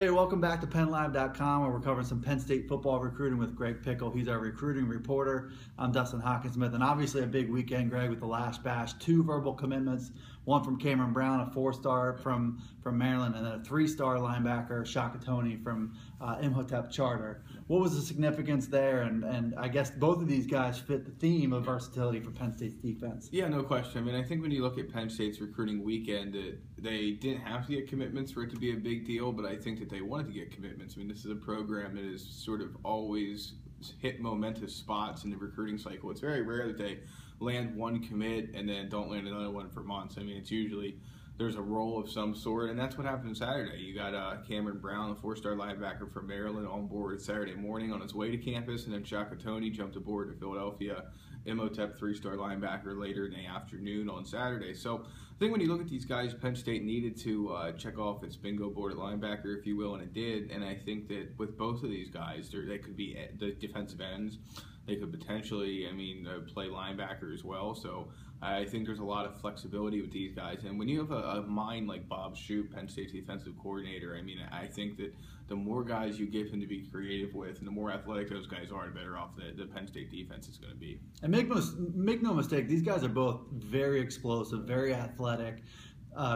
Hey, welcome back to PennLive.com, where we're covering some Penn State football recruiting with Greg Pickle. He's our recruiting reporter. I'm Dustin Hawkinsmith, and obviously a big weekend, Greg, with the last bash. 2 verbal commitments, one from Cameron Brown, a 4-star from Maryland, and then a 3-star linebacker, Shaka Toney from Imhotep Charter. What was the significance there? And I guess both of these guys fit the theme of versatility for Penn State's defense. Yeah, no question. I mean, I think when you look at Penn State's recruiting weekend, they didn't have to get commitments for it to be a big deal, but I think that they wanted to get commitments. I mean, this is a program that has sort of always hit momentous spots in the recruiting cycle. It's very rare that they land one commit and then don't land another one for months. I mean, it's usually there's a role of some sort, and that's what happened Saturday. You got Cameron Brown, a 4-star linebacker from Maryland, on board Saturday morning on his way to campus, and then Shaka Toney jumped aboard to Philadelphia, Imhotep 3-star linebacker, later in the afternoon on Saturday. So I think when you look at these guys, Penn State needed to check off its bingo board at linebacker, if you will, and it did. And I think that with both of these guys, they could be the defensive ends. They could potentially, play linebacker as well. So I think there's a lot of flexibility with these guys. And when you have a mind like Bob Shoop, Penn State's defensive coordinator, I think that the more guys you give him to be creative with and the more athletic those guys are, the better off the Penn State defense is going to be. And make no mistake, these guys are both very explosive, very athletic.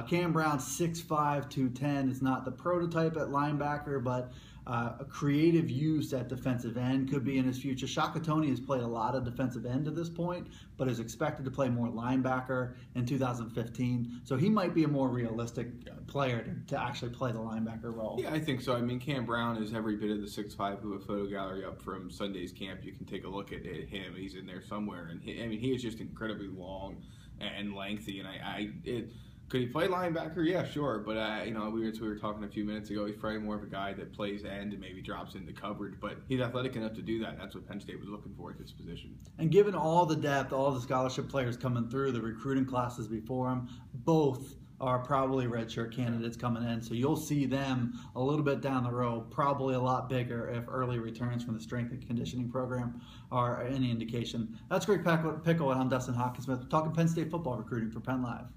Cam Brown, 6'5", 210, is not the prototype at linebacker, but a creative use at defensive end could be in his future. Shaka Toney has played a lot of defensive end to this point, but is expected to play more linebacker in 2015. So he might be a more realistic player to actually play the linebacker role. Yeah, I think so. I mean, Cam Brown is every bit of the 6'5" who a photo gallery up from Sunday's camp. You can take a look at him. He's in there somewhere. And he is just incredibly long and lengthy. And could he play linebacker? Yeah, sure. But we were talking a few minutes ago. He's probably more of a guy that plays end and maybe drops into coverage. But he's athletic enough to do that. And that's what Penn State was looking for at this position. And given all the depth, all the scholarship players coming through, the recruiting classes before him, both are probably redshirt candidates coming in. So you'll see them a little bit down the road, probably a lot bigger if early returns from the strength and conditioning program are any indication. That's Greg Pickle, and I'm Dustin Hawkinsmith, talking Penn State football recruiting for Penn Live.